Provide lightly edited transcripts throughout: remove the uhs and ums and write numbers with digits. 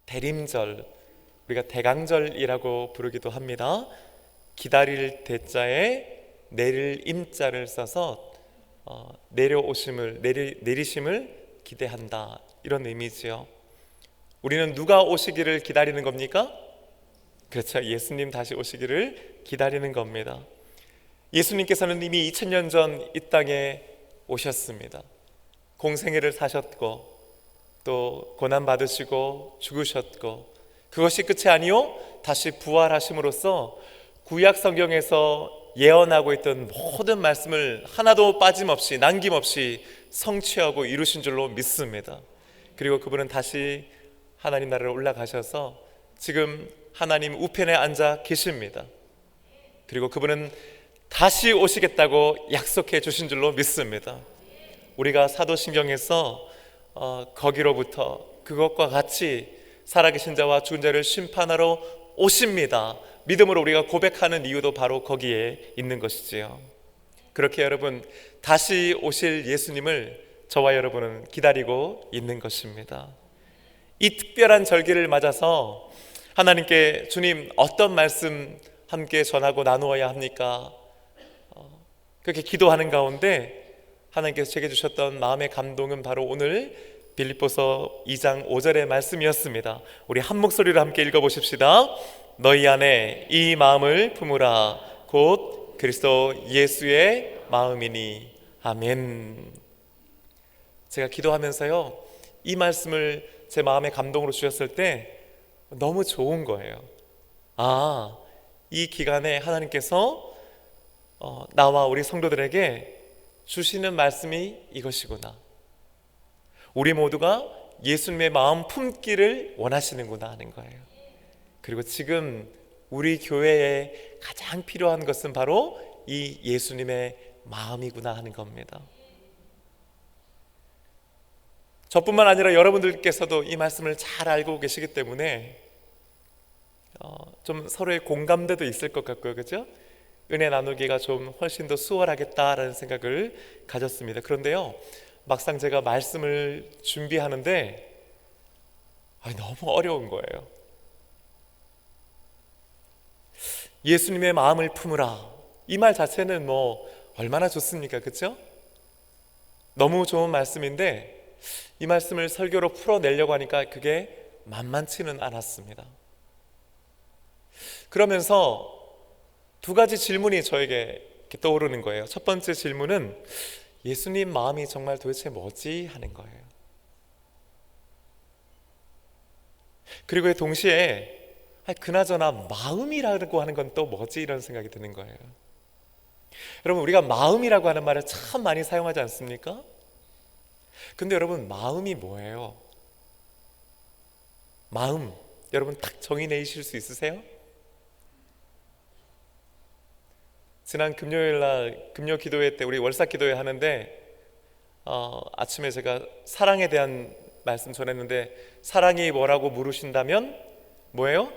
대림절, 우리가 대강절이라고 부르기도 합니다. 기다릴 대자에 내릴 임자를 써서 내리심을 기대한다, 이런 의미지요. 우리는 누가 오시기를 기다리는 겁니까? 그렇죠. 예수님 다시 오시기를 기다리는 겁니다. 예수님께서는 이미 2000년 전 이 땅에 오셨습니다. 공생애를 사셨고 또 고난받으시고 죽으셨고, 그것이 끝이 아니요 다시 부활하심으로써 구약 성경에서 예언하고 있던 모든 말씀을 하나도 빠짐없이 남김없이 성취하고 이루신 줄로 믿습니다. 그리고 그분은 다시 하나님 나라로 올라가셔서 지금 하나님 우편에 앉아 계십니다. 그리고 그분은 다시 오시겠다고 약속해 주신 줄로 믿습니다. 우리가 사도신경에서 거기로부터 그것과 같이 살아계신 자와 죽은 자를 심판하러 오십니다, 믿음으로 우리가 고백하는 이유도 바로 거기에 있는 것이지요. 그렇게 여러분, 다시 오실 예수님을 저와 여러분은 기다리고 있는 것입니다. 이 특별한 절기를 맞아서 하나님께 주님 어떤 말씀 함께 전하고 나누어야 합니까? 그렇게 기도하는 가운데 하나님께서 제게 주셨던 마음의 감동은 바로 오늘 빌립보서 2장 5절의 말씀이었습니다. 우리 한 목소리로 함께 읽어보십시다. 너희 안에 이 마음을 품으라, 곧 그리스도 예수의 마음이니. 아멘. 제가 기도하면서요, 이 말씀을 제 마음의 감동으로 주셨을 때 너무 좋은 거예요. 이 기간에 하나님께서 나와 우리 성도들에게 주시는 말씀이 이것이구나. 우리 모두가 예수님의 마음 품기를 원하시는구나 하는 거예요. 그리고 지금 우리 교회에 가장 필요한 것은 바로 이 예수님의 마음이구나 하는 겁니다. 저뿐만 아니라 여러분들께서도 이 말씀을 잘 알고 계시기 때문에 좀 서로의 공감대도 있을 것 같고요, 그렇죠? 은혜 나누기가 좀 훨씬 더 수월하겠다라는 생각을 가졌습니다. 그런데요, 막상 제가 말씀을 준비하는데 너무 어려운 거예요. 예수님의 마음을 품으라, 이 말 자체는 얼마나 좋습니까, 그렇죠? 너무 좋은 말씀인데 이 말씀을 설교로 풀어내려고 하니까 그게 만만치는 않았습니다. 그러면서 두 가지 질문이 저에게 이렇게 떠오르는 거예요. 첫 번째 질문은 예수님 마음이 정말 도대체 뭐지 하는 거예요. 그리고 동시에 그나저나 마음이라고 하는 건 또 뭐지 이런 생각이 드는 거예요. 여러분, 우리가 마음이라고 하는 말을 참 많이 사용하지 않습니까? 근데 여러분, 마음이 뭐예요? 마음, 여러분 딱 정의 내실 수 있으세요? 지난 금요일날 금요 기도회 때 우리 월사 기도회 하는데 아침에 제가 사랑에 대한 말씀 전했는데, 사랑이 뭐라고 물으신다면 뭐예요?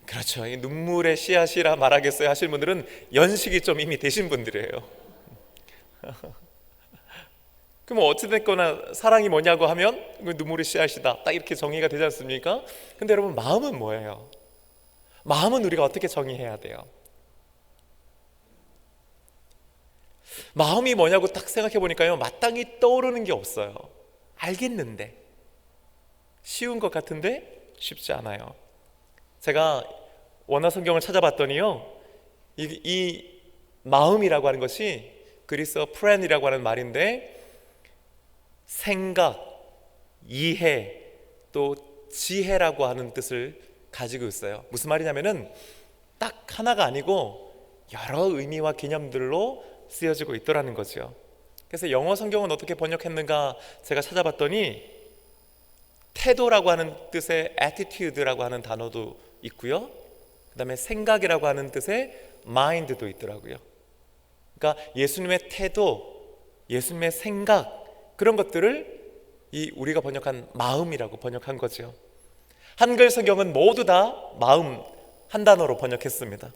그렇죠, 이 눈물의 씨앗이라 말하겠어요 하실 분들은 연식이 좀 이미 되신 분들이에요. 그럼 어찌됐거나 사랑이 뭐냐고 하면 눈물의 씨앗이다, 딱 이렇게 정의가 되지 않습니까? 근데 여러분, 마음은 뭐예요? 마음은 우리가 어떻게 정의해야 돼요? 마음이 뭐냐고 딱 생각해 보니까요, 마땅히 떠오르는 게 없어요. 알겠는데, 쉬운 것 같은데 쉽지 않아요. 제가 원어 성경을 찾아봤더니요, 이 마음이라고 하는 것이 그리스어 프렌이라고 하는 말인데, 생각, 이해, 또 지혜라고 하는 뜻을 가지고 있어요. 무슨 말이냐면은 딱 하나가 아니고 여러 의미와 개념들로 쓰여지고 있더라는 거죠. 그래서 영어 성경은 어떻게 번역했는가 제가 찾아봤더니 태도라고 하는 뜻의 attitude라고 하는 단어도 있고요, 그 다음에 생각이라고 하는 뜻의 mind도 있더라고요. 그러니까 예수님의 태도, 예수님의 생각, 그런 것들을 우리가 번역한 마음이라고 번역한 거죠. 한글 성경은 모두 다 마음 한 단어로 번역했습니다.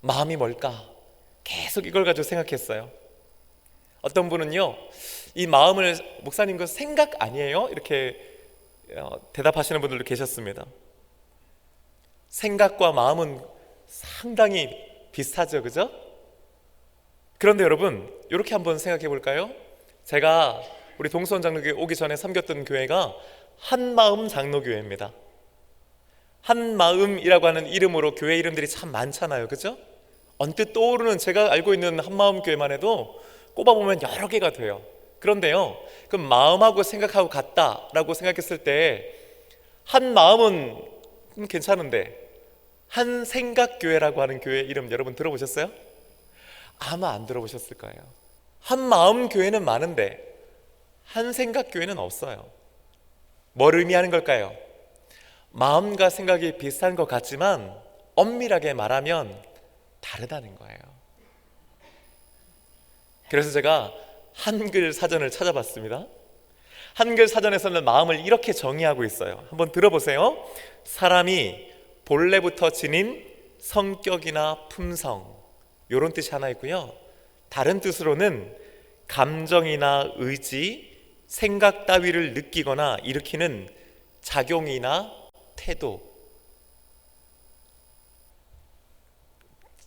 마음이 뭘까? 계속 이걸 가지고 생각했어요. 어떤 분은요, 이 마음을 목사님 그 생각 아니에요? 이렇게 대답하시는 분들도 계셨습니다. 생각과 마음은 상당히 비슷하죠, 그죠? 그런데 여러분, 이렇게 한번 생각해 볼까요? 제가 우리 동수원 장로교회 오기 전에 섬겼던 교회가 한마음 장로교회입니다. 한마음이라고 하는 이름으로 교회 이름들이 참 많잖아요, 그죠? 언뜻 떠오르는 제가 알고 있는 한마음 교회만 해도 꼽아보면 여러 개가 돼요. 그런데요, 그 마음하고 생각하고 같다라고 생각했을 때 한마음은 괜찮은데 한생각교회라고 하는 교회 이름 여러분 들어보셨어요? 아마 안 들어보셨을 거예요. 한마음 교회는 많은데 한생각교회는 없어요. 뭘 의미하는 걸까요? 마음과 생각이 비슷한 것 같지만 엄밀하게 말하면 다르다는 거예요. 그래서 제가 한글 사전을 찾아봤습니다. 한글 사전에서는 마음을 이렇게 정의하고 있어요. 한번 들어보세요. 사람이 본래부터 지닌 성격이나 품성, 이런 뜻이 하나 있고요. 다른 뜻으로는 감정이나 의지, 생각 따위를 느끼거나 일으키는 작용이나 태도.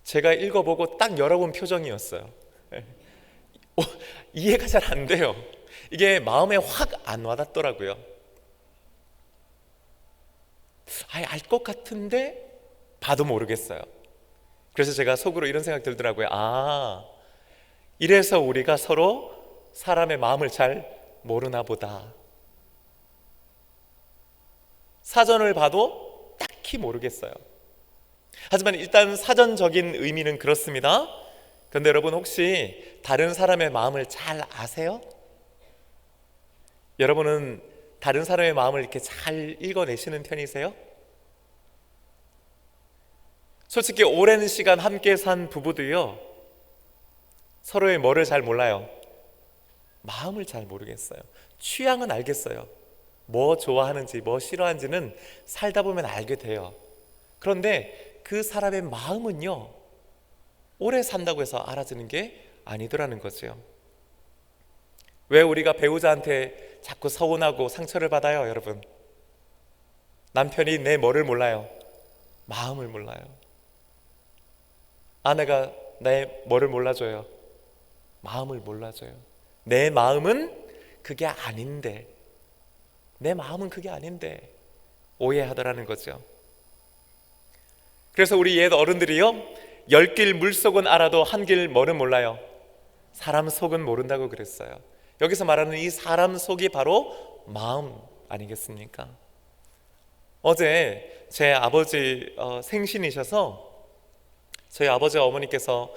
제가 읽어보고 딱 여러분 표정이었어요. 이해가 잘 안 돼요. 이게 마음에 확 안 와닿더라고요. 알 것 같은데 봐도 모르겠어요. 그래서 제가 속으로 이런 생각 들더라고요. 이래서 우리가 서로 사람의 마음을 잘 모르나 보다. 사전을 봐도 딱히 모르겠어요. 하지만 일단 사전적인 의미는 그렇습니다. 그런데 여러분, 혹시 다른 사람의 마음을 잘 아세요? 여러분은 다른 사람의 마음을 이렇게 잘 읽어내시는 편이세요? 솔직히 오랜 시간 함께 산 부부도요, 서로의 뭐를 잘 몰라요? 마음을 잘 모르겠어요. 취향은 알겠어요. 뭐 좋아하는지 뭐 싫어하는지는 살다 보면 알게 돼요. 그런데 그 사람의 마음은요, 오래 산다고 해서 알아지는 게 아니더라는 거죠. 왜 우리가 배우자한테 자꾸 서운하고 상처를 받아요, 여러분? 남편이 내 뭐를 몰라요? 마음을 몰라요. 아내가 내 뭐를 몰라줘요? 마음을 몰라줘요. 내 마음은 그게 아닌데, 내 마음은 그게 아닌데 오해하더라는 거죠. 그래서 우리 옛 어른들이요, 10길 물속은 알아도 한 길 뭐는 몰라요? 사람 속은 모른다고 그랬어요. 여기서 말하는 이 사람 속이 바로 마음 아니겠습니까? 어제 제 아버지 생신이셔서 저희 아버지와 어머니께서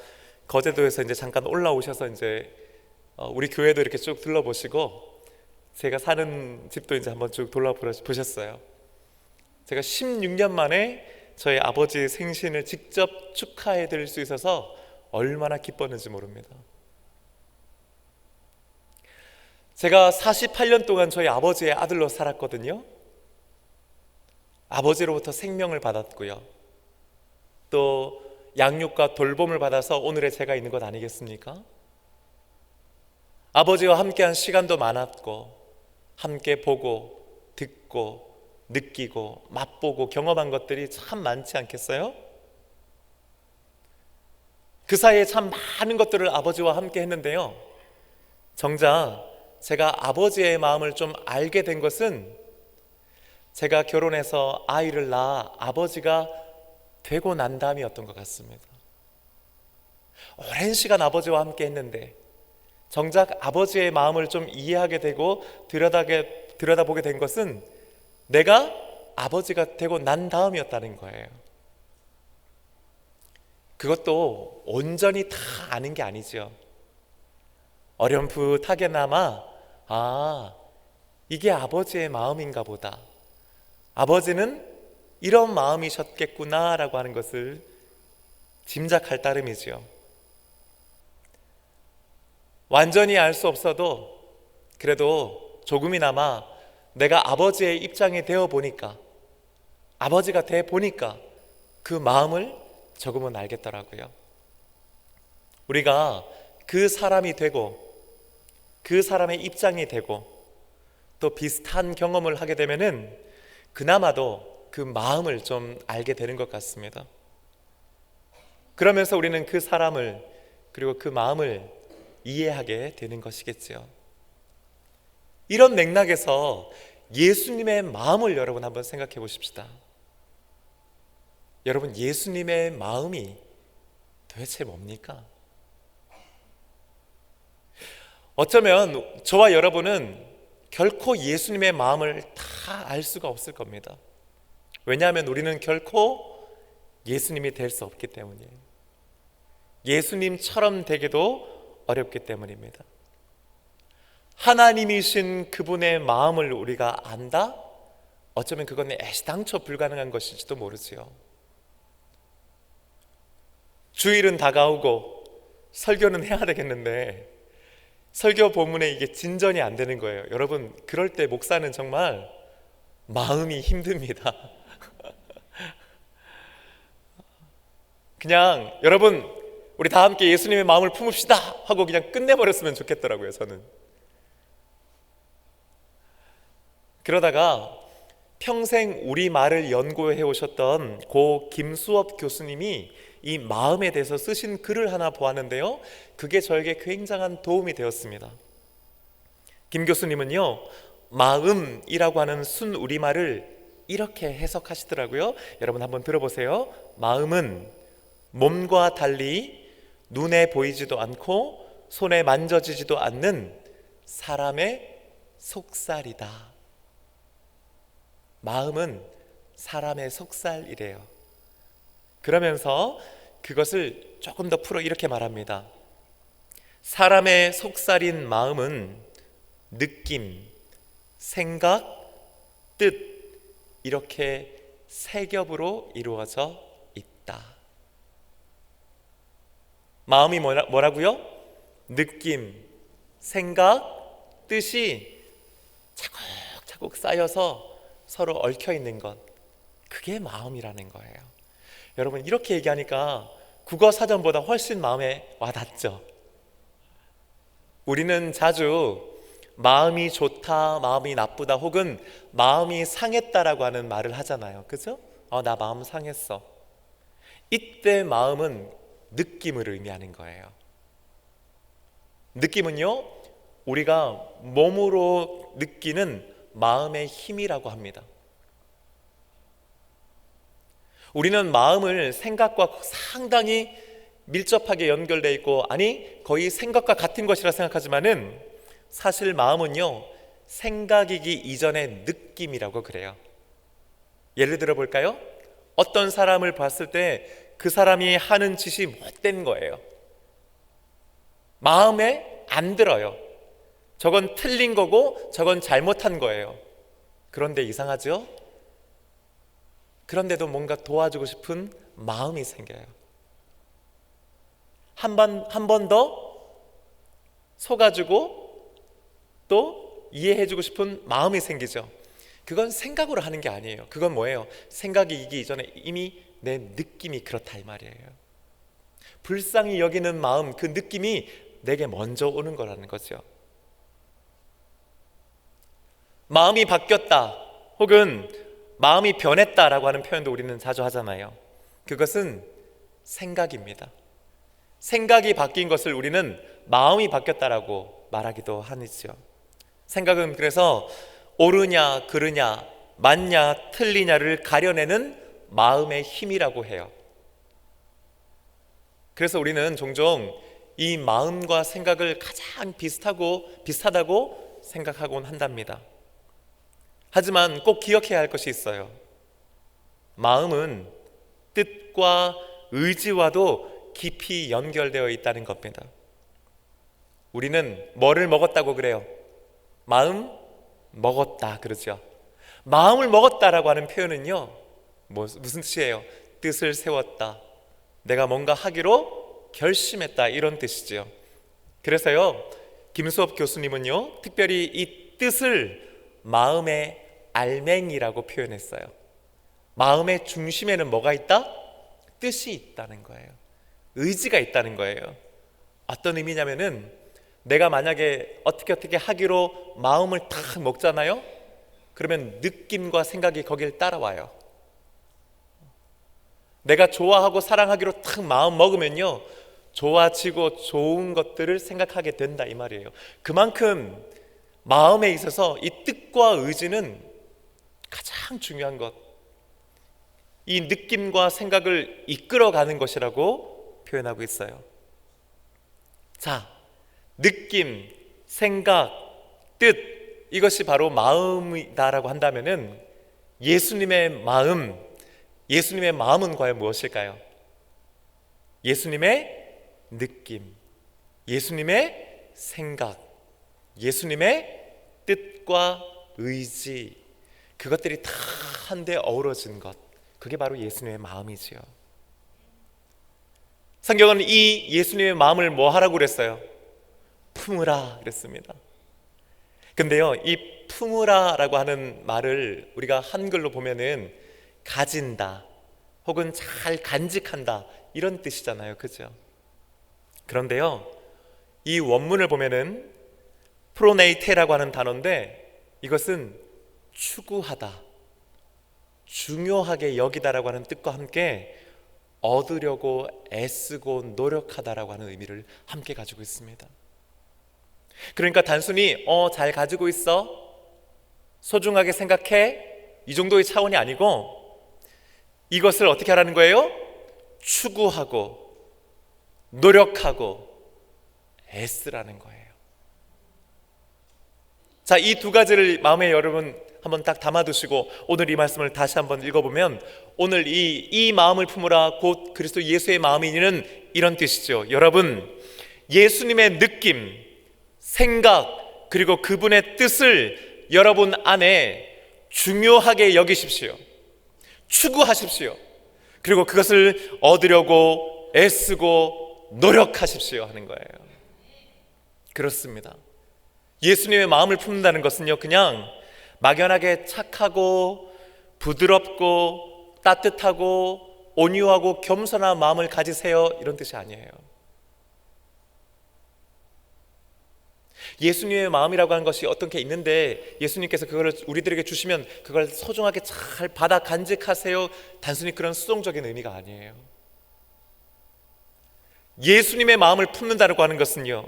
거제도에서 이제 잠깐 올라오셔서 이제 우리 교회도 이렇게 쭉 둘러보시고 제가 사는 집도 이제 한번 쭉 돌아보셨어요. 제가 16년 만에 저희 아버지 생신을 직접 축하해 드릴 수 있어서 얼마나 기뻤는지 모릅니다. 제가 48년 동안 저희 아버지의 아들로 살았거든요. 아버지로부터 생명을 받았고요, 또 양육과 돌봄을 받아서 오늘의 제가 있는 것 아니겠습니까? 아버지와 함께한 시간도 많았고, 함께 보고 듣고 느끼고 맛보고 경험한 것들이 참 많지 않겠어요? 그 사이에 참 많은 것들을 아버지와 함께 했는데요, 정작 제가 아버지의 마음을 좀 알게 된 것은 제가 결혼해서 아이를 낳아 아버지가 되고 난 다음이었던 것 같습니다. 오랜 시간 아버지와 함께 했는데 정작 아버지의 마음을 좀 이해하게 되고 들여다보게 된 것은 내가 아버지가 되고 난 다음이었다는 거예요. 그것도 온전히 다 아는 게 아니죠. 어렴풋하게나마 이게 아버지의 마음인가 보다, 아버지는 이런 마음이셨겠구나 라고 하는 것을 짐작할 따름이지요. 완전히 알 수 없어도 그래도 조금이나마 내가 아버지의 입장이 되어 보니까, 아버지가 돼 보니까 그 마음을 조금은 알겠더라고요. 우리가 그 사람이 되고 그 사람의 입장이 되고 또 비슷한 경험을 하게 되면은 그나마도 그 마음을 좀 알게 되는 것 같습니다. 그러면서 우리는 그 사람을 그리고 그 마음을 이해하게 되는 것이겠지요. 이런 맥락에서 예수님의 마음을 여러분 한번 생각해 보십시다. 여러분, 예수님의 마음이 도대체 뭡니까? 어쩌면 저와 여러분은 결코 예수님의 마음을 다 알 수가 없을 겁니다. 왜냐하면 우리는 결코 예수님이 될 수 없기 때문이에요. 예수님처럼 되기도 어렵기 때문입니다. 하나님이신 그분의 마음을 우리가 안다? 어쩌면 그건 애시당초 불가능한 것일지도 모르지요. 주일은 다가오고 설교는 해야 되겠는데 설교 본문에 이게 진전이 안 되는 거예요. 여러분, 그럴 때 목사는 정말 마음이 힘듭니다. 그냥 여러분, 우리 다 함께 예수님의 마음을 품읍시다 하고 그냥 끝내버렸으면 좋겠더라고요, 저는. 그러다가 평생 우리말을 연구해 오셨던 고 김수업 교수님이 이 마음에 대해서 쓰신 글을 하나 보았는데요, 그게 저에게 굉장한 도움이 되었습니다. 김 교수님은요, 마음이라고 하는 순 우리말을 이렇게 해석하시더라고요. 여러분 한번 들어보세요. 마음은 몸과 달리 눈에 보이지도 않고 손에 만져지지도 않는 사람의 속살이다. 마음은 사람의 속살이래요. 그러면서 그것을 조금 더 풀어 이렇게 말합니다. 사람의 속살인 마음은 느낌, 생각, 뜻 이렇게 세 겹으로 이루어져 있다. 마음이 뭐라고요? 느낌, 생각, 뜻이 차곡차곡 쌓여서 서로 얽혀 있는 것, 그게 마음이라는 거예요. 여러분, 이렇게 얘기하니까 국어 사전보다 훨씬 마음에 와닿죠. 우리는 자주 마음이 좋다, 마음이 나쁘다, 혹은 마음이 상했다라고 하는 말을 하잖아요. 그죠? 나 마음 상했어. 이때 마음은 느낌을 의미하는 거예요. 느낌은요, 우리가 몸으로 느끼는 마음의 힘이라고 합니다. 우리는 마음을 생각과 상당히 밀접하게 연결되어 있고, 아니 거의 생각과 같은 것이라 생각하지만은 사실 마음은요, 생각이기 이전의 느낌이라고 그래요. 예를 들어 볼까요? 어떤 사람을 봤을 때 그 사람이 하는 짓이 못된 거예요. 마음에 안 들어요. 저건 틀린 거고 저건 잘못한 거예요. 그런데 이상하죠? 그런데도 뭔가 도와주고 싶은 마음이 생겨요. 한 번 더 속아주고 또 이해해주고 싶은 마음이 생기죠. 그건 생각으로 하는 게 아니에요. 그건 뭐예요? 생각이 이기 이전에 이미 내 느낌이 그렇다 이 말이에요. 불쌍히 여기는 마음, 그 느낌이 내게 먼저 오는 거라는 거죠. 마음이 바뀌었다 혹은 마음이 변했다라고 하는 표현도 우리는 자주 하잖아요. 그것은 생각입니다. 생각이 바뀐 것을 우리는 마음이 바뀌었다라고 말하기도 하죠. 생각은 그래서 옳으냐 그르냐, 맞냐 틀리냐를 가려내는 마음의 힘이라고 해요. 그래서 우리는 종종 이 마음과 생각을 가장 비슷하다고 생각하곤 한답니다. 하지만 꼭 기억해야 할 것이 있어요. 마음은 뜻과 의지와도 깊이 연결되어 있다는 겁니다. 우리는 뭐를 먹었다고 그래요? 마음 먹었다 그러죠. 마음을 먹었다라고 하는 표현은요, 무슨 뜻이에요? 뜻을 세웠다, 내가 뭔가 하기로 결심했다, 이런 뜻이죠. 그래서요, 김수업 교수님은요, 특별히 이 뜻을 마음의 알맹이라고 표현했어요. 마음의 중심에는 뭐가 있다? 뜻이 있다는 거예요. 의지가 있다는 거예요. 어떤 의미냐면은 내가 만약에 어떻게 하기로 마음을 딱 먹잖아요. 그러면 느낌과 생각이 거길 따라와요. 내가 좋아하고 사랑하기로 딱 마음 먹으면요, 좋아지고 좋은 것들을 생각하게 된다 이 말이에요. 그만큼 마음에 있어서 이 뜻과 의지는 가장 중요한 것, 이 느낌과 생각을 이끌어가는 것이라고 표현하고 있어요. 자, 느낌, 생각, 뜻, 이것이 바로 마음이다라고 한다면은 예수님의 마음은 과연 무엇일까요? 예수님의 느낌, 예수님의 생각, 예수님의 뜻과 의지, 그것들이 다 한데 어우러진 것, 그게 바로 예수님의 마음이지요. 성경은 이 예수님의 마음을 뭐 하라고 그랬어요? 품으라 그랬습니다. 근데요, 이 품으라라고 하는 말을 우리가 한글로 보면은 가진다 혹은 잘 간직한다 이런 뜻이잖아요, 그죠? 그런데요, 이 원문을 보면은 프로네이테라고 하는 단어인데, 이것은 추구하다, 중요하게 여기다라고 하는 뜻과 함께 얻으려고 애쓰고 노력하다라고 하는 의미를 함께 가지고 있습니다. 그러니까 단순히 잘 가지고 있어, 소중하게 생각해, 이 정도의 차원이 아니고 이것을 어떻게 하라는 거예요? 추구하고 노력하고 애쓰라는 거예요. 자, 이 두 가지를 마음에 여러분 한번 딱 담아두시고 오늘 이 말씀을 다시 한번 읽어보면, 오늘 이 마음을 품으라 곧 그리스도 예수의 마음이니는 이런 뜻이죠. 여러분, 예수님의 느낌, 생각, 그리고 그분의 뜻을 여러분 안에 중요하게 여기십시오. 추구하십시오. 그리고 그것을 얻으려고 애쓰고 노력하십시오 하는 거예요. 그렇습니다. 예수님의 마음을 품는다는 것은요, 그냥 막연하게 착하고 부드럽고 따뜻하고 온유하고 겸손한 마음을 가지세요 이런 뜻이 아니에요. 예수님의 마음이라고 하는 것이 어떤 게 있는데 예수님께서 그걸 우리들에게 주시면 그걸 소중하게 잘 받아 간직하세요, 단순히 그런 수동적인 의미가 아니에요. 예수님의 마음을 품는다고 하는 것은요,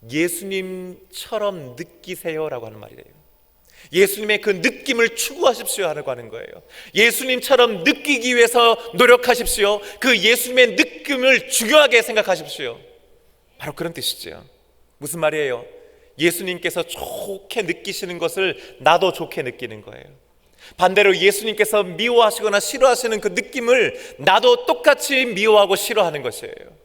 예수님처럼 느끼세요라고 하는 말이에요. 예수님의 그 느낌을 추구하십시오 하고 하는 거예요. 예수님처럼 느끼기 위해서 노력하십시오. 그 예수님의 느낌을 중요하게 생각하십시오. 바로 그런 뜻이죠. 무슨 말이에요? 예수님께서 좋게 느끼시는 것을 나도 좋게 느끼는 거예요. 반대로 예수님께서 미워하시거나 싫어하시는 그 느낌을 나도 똑같이 미워하고 싫어하는 것이에요.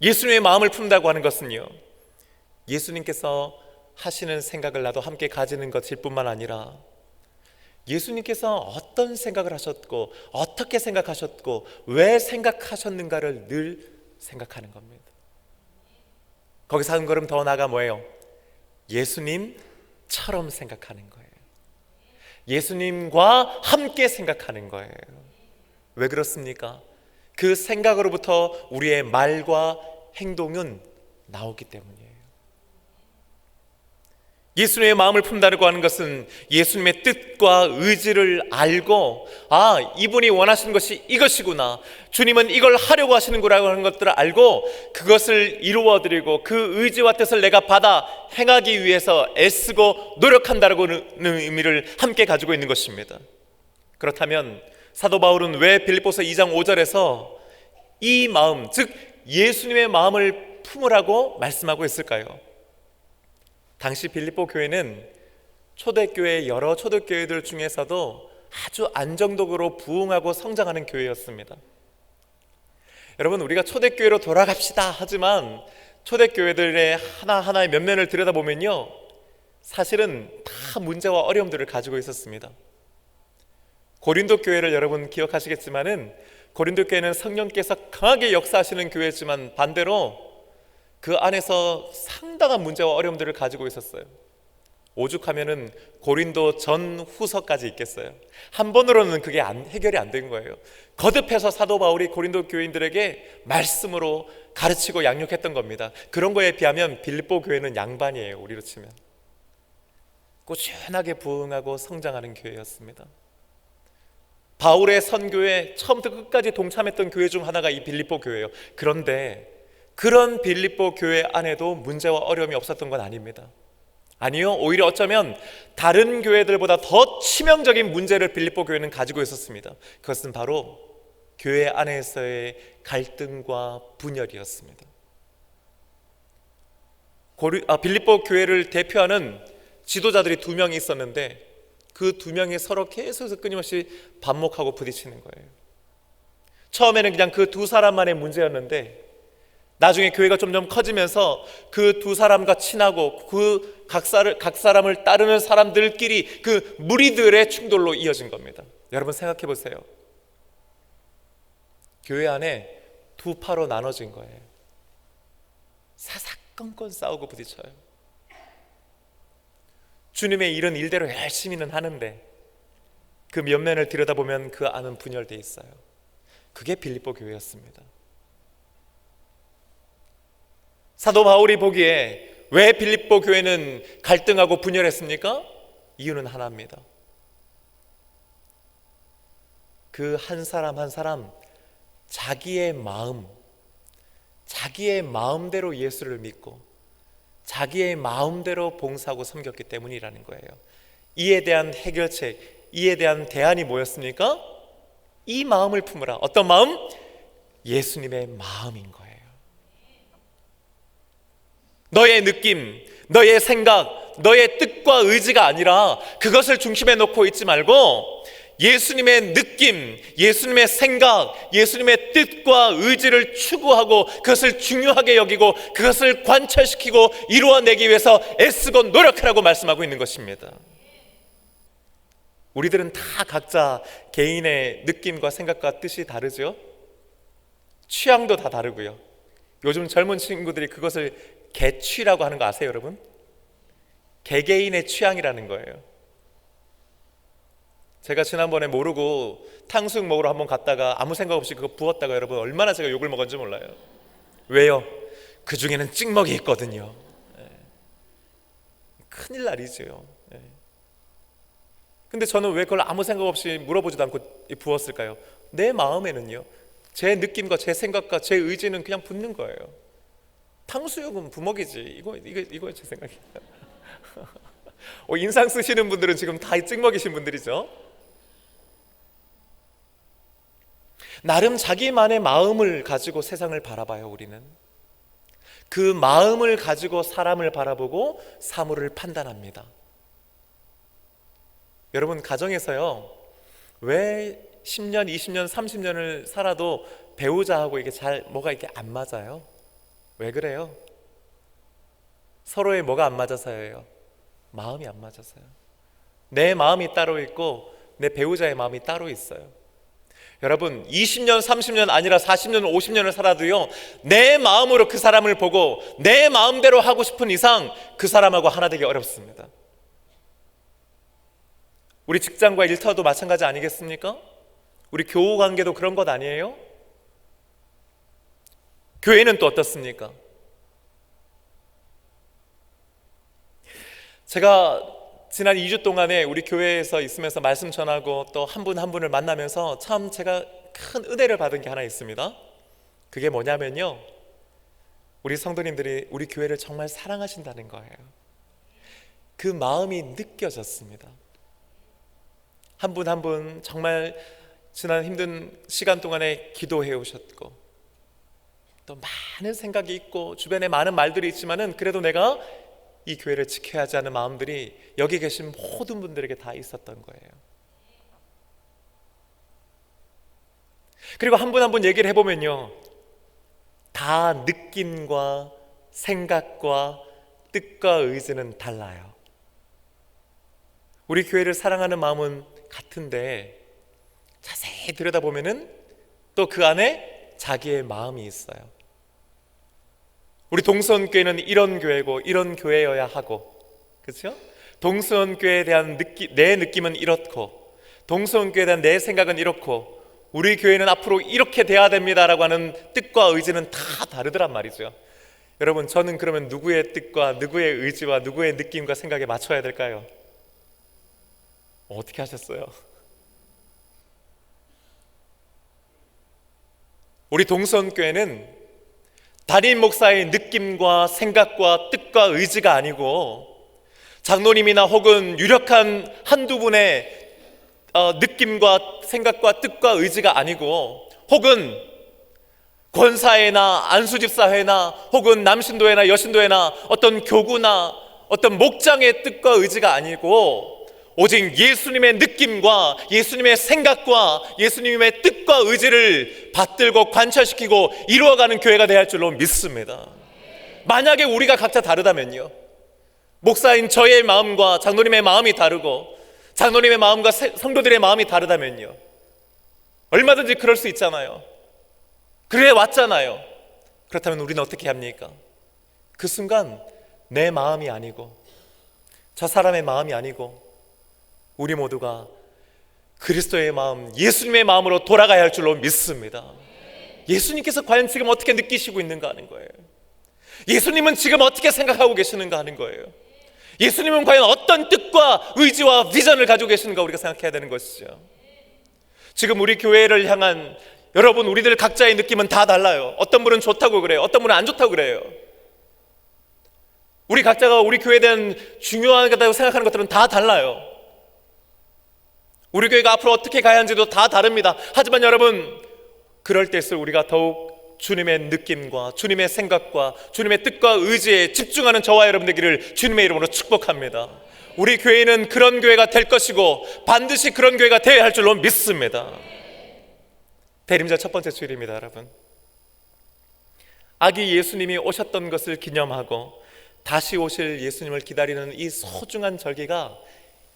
예수님의 마음을 품는다고 하는 것은요, 예수님께서 하시는 생각을 나도 함께 가지는 것일 뿐만 아니라 예수님께서 어떤 생각을 하셨고 어떻게 생각하셨고 왜 생각하셨는가를 늘 생각하는 겁니다. 거기서 한 걸음 더 나아가 뭐예요? 예수님처럼 생각하는 거예요. 예수님과 함께 생각하는 거예요. 왜 그렇습니까? 그 생각으로부터 우리의 말과 행동은 나오기 때문이에요. 예수님의 마음을 품다고 하는 것은 예수님의 뜻과 의지를 알고, 이분이 원하시는 것이 이것이구나, 주님은 이걸 하려고 하시는구나 하는 것들을 알고 그것을 이루어드리고 그 의지와 뜻을 내가 받아 행하기 위해서 애쓰고 노력한다라고 하는 의미를 함께 가지고 있는 것입니다. 그렇다면 사도 바울은 왜 빌립보서 2장 5절에서 이 마음, 즉 예수님의 마음을 품으라고 말씀하고 있을까요? 당시 빌립보 교회는 초대교회, 여러 초대교회들 중에서도 아주 안정적으로 부흥하고 성장하는 교회였습니다. 여러분, 우리가 초대교회로 돌아갑시다 하지만 초대교회들의 하나하나의 면면을 들여다보면요, 사실은 다 문제와 어려움들을 가지고 있었습니다. 고린도 교회를 여러분 기억하시겠지만은, 고린도 교회는 성령께서 강하게 역사하시는 교회지만 반대로 그 안에서 상당한 문제와 어려움들을 가지고 있었어요. 오죽하면은 고린도 전후서까지 있겠어요. 한 번으로는 그게 해결이 안 된 거예요. 거듭해서 사도 바울이 고린도 교인들에게 말씀으로 가르치고 양육했던 겁니다. 그런 거에 비하면 빌립보 교회는 양반이에요. 우리로 치면 꾸준하게 부흥하고 성장하는 교회였습니다. 바울의 선교에 처음부터 끝까지 동참했던 교회 중 하나가 이 빌립보 교회예요. 그런데 그런 빌립보 교회 안에도 문제와 어려움이 없었던 건 아닙니다. 아니요, 오히려 어쩌면 다른 교회들보다 더 치명적인 문제를 빌립보 교회는 가지고 있었습니다. 그것은 바로 교회 안에서의 갈등과 분열이었습니다. 빌립보 교회를 대표하는 지도자들이 2명이 있었는데 그 2명이 서로 계속해서 끊임없이 반목하고 부딪히는 거예요. 처음에는 그냥 그 2사람만의 문제였는데 나중에 교회가 점점 커지면서 그 2사람과 친하고 그 각 사람을 따르는 사람들끼리 그 무리들의 충돌로 이어진 겁니다. 여러분 생각해 보세요. 교회 안에 2파로 나눠진 거예요. 사사건건 싸우고 부딪혀요. 주님의 일은 일대로 열심히는 하는데 그 면면을 들여다보면 그 안은 분열되어 있어요. 그게 빌립보 교회였습니다. 사도 바울이 보기에 왜 빌립보 교회는 갈등하고 분열했습니까? 이유는 하나입니다. 그 한 사람 한 사람 자기의 마음대로 예수를 믿고 자기의 마음대로 봉사하고 섬겼기 때문이라는 거예요. 이에 대한 해결책, 이에 대한 대안이 뭐였습니까? 이 마음을 품으라. 어떤 마음? 예수님의 마음인 거예요. 너의 느낌, 너의 생각, 너의 뜻과 의지가 아니라 그것을 중심에 놓고 있지 말고 예수님의 느낌, 예수님의 생각, 예수님의 뜻과 의지를 추구하고 그것을 중요하게 여기고 그것을 관철시키고 이루어내기 위해서 애쓰고 노력하라고 말씀하고 있는 것입니다. 우리들은 다 각자 개인의 느낌과 생각과 뜻이 다르죠. 취향도 다 다르고요. 요즘 젊은 친구들이 그것을 개취라고 하는 거 아세요, 여러분? 개개인의 취향이라는 거예요. 제가 지난번에 모르고 탕수육 먹으러 한번 갔다가 아무 생각 없이 그거 부었다가 여러분 얼마나 제가 욕을 먹었는지 몰라요. 왜요? 그 중에는 찍먹이 있거든요. 큰일 날이죠. 근데 저는 왜 그걸 아무 생각 없이 물어보지도 않고 부었을까요? 내 마음에는요, 제 느낌과 제 생각과 제 의지는 그냥 붙는 거예요. 탕수육은 부먹이지. 이거 제 생각이에요. 인상 쓰시는 분들은 지금 다 찍먹이신 분들이죠. 나름 자기만의 마음을 가지고 세상을 바라봐요. 우리는 그 마음을 가지고 사람을 바라보고 사물을 판단합니다. 여러분 가정에서요, 왜 10년, 20년, 30년을 살아도 배우자하고 이게 뭐가 이렇게 안 맞아요? 왜 그래요? 서로의 뭐가 안 맞아서예요? 마음이 안 맞아서요. 내 마음이 따로 있고 내 배우자의 마음이 따로 있어요. 여러분 20년, 30년 아니라 40년, 50년을 살아도요, 내 마음으로 그 사람을 보고 내 마음대로 하고 싶은 이상 그 사람하고 하나 되기 어렵습니다. 우리 직장과 일터도 마찬가지 아니겠습니까? 우리 교우 관계도 그런 것 아니에요? 교회는 또 어떻습니까? 제가 지난 2주 동안에 우리 교회에서 있으면서 말씀 전하고 또 한 분 한 분을 만나면서 참 제가 큰 은혜를 받은 게 하나 있습니다. 그게 뭐냐면요, 우리 성도님들이 우리 교회를 정말 사랑하신다는 거예요. 그 마음이 느껴졌습니다. 한 분 한 분 정말 지난 힘든 시간 동안에 기도해 오셨고 또 많은 생각이 있고 주변에 많은 말들이 있지만은 그래도 내가 이 교회를 지켜야 하지 않은 마음들이 여기 계신 모든 분들에게 다 있었던 거예요. 그리고 한 분 한 분 얘기를 해보면요, 다 느낌과 생각과 뜻과 의지는 달라요. 우리 교회를 사랑하는 마음은 같은데 자세히 들여다보면은 또 그 안에 자기의 마음이 있어요. 우리 동선교회는 이런 교회고 이런 교회여야 하고, 그렇죠? 동서원교회에 대한 내 느낌은 이렇고, 동서원교회에 대한 내 생각은 이렇고, 우리 교회는 앞으로 이렇게 돼야 됩니다라고 하는 뜻과 의지는 다 다르더란 말이죠. 여러분, 저는 그러면 누구의 뜻과 누구의 의지와 누구의 느낌과 생각에 맞춰야 될까요? 어떻게 하셨어요? 우리 동서원교회는 담임 목사의 느낌과 생각과 뜻과 의지가 아니고, 장로님이나 혹은 유력한 한두 분의 느낌과 생각과 뜻과 의지가 아니고, 혹은 권사회나 안수집사회나 혹은 남신도회나 여신도회나 어떤 교구나 어떤 목장의 뜻과 의지가 아니고, 오직 예수님의 느낌과 예수님의 생각과 예수님의 뜻과 의지를 받들고 관철시키고 이루어가는 교회가 되어야 할 줄로 믿습니다. 만약에 우리가 각자 다르다면요, 목사인 저의 마음과 장로님의 마음이 다르고 장로님의 마음과 성도들의 마음이 다르다면요, 얼마든지 그럴 수 있잖아요. 그래 왔잖아요. 그렇다면 우리는 어떻게 합니까? 그 순간 내 마음이 아니고 저 사람의 마음이 아니고 우리 모두가 그리스도의 마음, 예수님의 마음으로 돌아가야 할 줄로 믿습니다. 예수님께서 과연 지금 어떻게 느끼시고 있는가 하는 거예요. 예수님은 지금 어떻게 생각하고 계시는가 하는 거예요. 예수님은 과연 어떤 뜻과 의지와 비전을 가지고 계시는가 우리가 생각해야 되는 것이죠. 지금 우리 교회를 향한 여러분, 우리들 각자의 느낌은 다 달라요. 어떤 분은 좋다고 그래요, 어떤 분은 안 좋다고 그래요. 우리 각자가 우리 교회에 대한 중요하다고 생각하는 것들은 다 달라요. 우리 교회가 앞으로 어떻게 가야 하는지도 다 다릅니다. 하지만 여러분, 그럴 때일수록 우리가 더욱 주님의 느낌과 주님의 생각과 주님의 뜻과 의지에 집중하는 저와 여러분 되기를 주님의 이름으로 축복합니다. 우리 교회는 그런 교회가 될 것이고 반드시 그런 교회가 되어야 할 줄로 믿습니다. 대림절 첫 번째 주일입니다. 여러분, 아기 예수님이 오셨던 것을 기념하고 다시 오실 예수님을 기다리는 이 소중한 절기가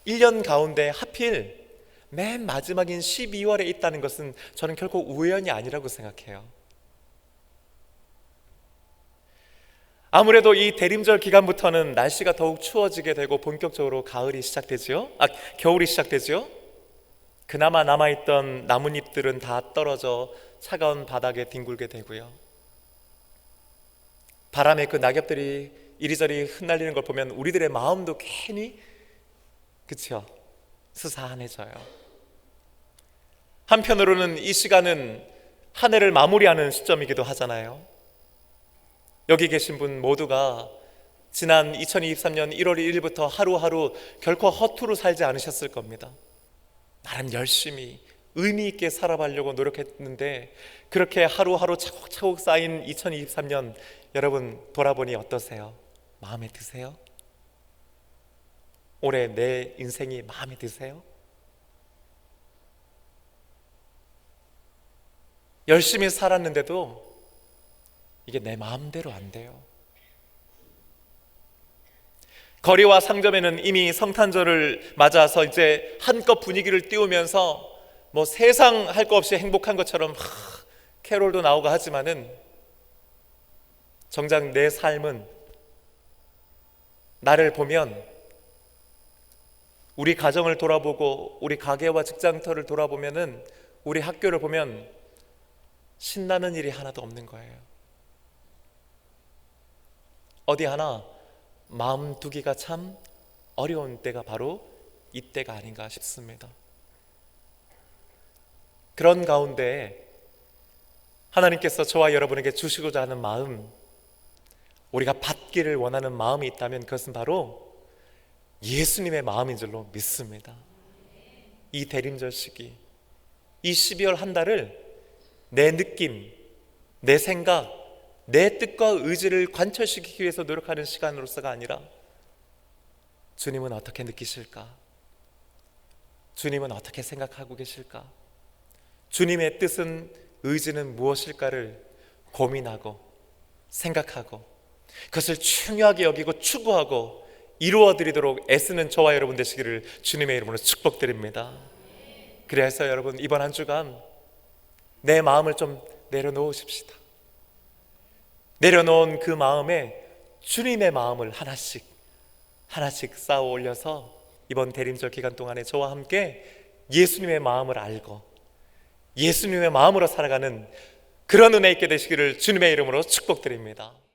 1년 가운데 하필 맨 마지막인 12월에 있다는 것은 저는 결코 우연이 아니라고 생각해요. 아무래도 이 대림절 기간부터는 날씨가 더욱 추워지게 되고 본격적으로 가을이 시작되지요. 겨울이 시작되지요. 그나마 남아있던 나뭇잎들은 다 떨어져 차가운 바닥에 뒹굴게 되고요. 바람에 그 낙엽들이 이리저리 흩날리는 걸 보면 우리들의 마음도 괜히, 그쵸, 스산해져요. 한편으로는 이 시간은 한 해를 마무리하는 시점이기도 하잖아요. 여기 계신 분 모두가 지난 2023년 1월 1일부터 하루하루 결코 허투루 살지 않으셨을 겁니다. 나름 열심히 의미 있게 살아가려고 노력했는데 그렇게 하루하루 차곡차곡 쌓인 2023년, 여러분 돌아보니 어떠세요? 마음에 드세요? 올해 내 인생이 마음에 드세요? 열심히 살았는데도 이게 내 마음대로 안 돼요. 거리와 상점에는 이미 성탄절을 맞아서 이제 한껏 분위기를 띄우면서 뭐 세상 할 거 없이 행복한 것처럼 캐롤도 나오고 하지만은 정작 내 삶은, 나를 보면, 우리 가정을 돌아보고 우리 가게와 직장터를 돌아보면은, 우리 학교를 보면 신나는 일이 하나도 없는 거예요. 어디 하나 마음 두기가 참 어려운 때가 바로 이때가 아닌가 싶습니다. 그런 가운데 하나님께서 저와 여러분에게 주시고자 하는 마음, 우리가 받기를 원하는 마음이 있다면 그것은 바로 예수님의 마음인 줄로 믿습니다. 이 대림절 시기, 이 12월 한 달을 내 느낌, 내 생각, 내 뜻과 의지를 관철시키기 위해서 노력하는 시간으로서가 아니라 주님은 어떻게 느끼실까? 주님은 어떻게 생각하고 계실까? 주님의 뜻은, 의지는 무엇일까를 고민하고 생각하고 그것을 중요하게 여기고 추구하고 이루어드리도록 애쓰는 저와 여러분 되시기를 주님의 이름으로 축복드립니다. 그래서 여러분, 이번 한 주간 내 마음을 좀 내려놓으십시다. 내려놓은 그 마음에 주님의 마음을 하나씩 하나씩 쌓아 올려서 이번 대림절 기간 동안에 저와 함께 예수님의 마음을 알고 예수님의 마음으로 살아가는 그런 은혜 있게 되시기를 주님의 이름으로 축복드립니다.